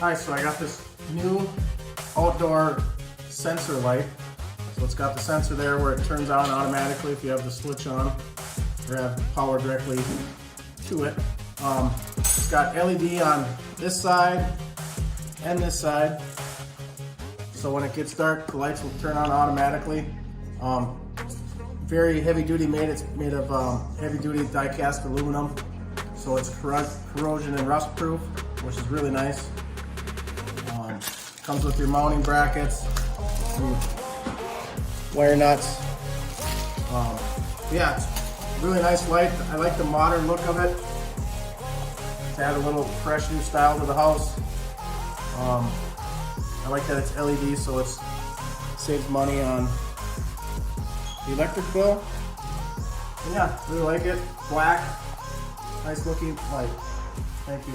Alright, so I got this new outdoor sensor light. So it's got the sensor there where it turns on automatically if you have the switch on or have power directly to it. It's got LED on this side and this side. So when it gets dark, the lights will turn on automatically. Very heavy duty made. It's made of heavy duty die cast aluminum. So it's corrosion and rust proof, which is really nice. Comes with your mounting brackets, wire nuts. Yeah, it's a really nice light. I like the modern look of it. To add a little fresh new style to the house. I like that it's LED, so it saves money on the electric bill. And yeah, really like it. Black, nice looking light. Thank you.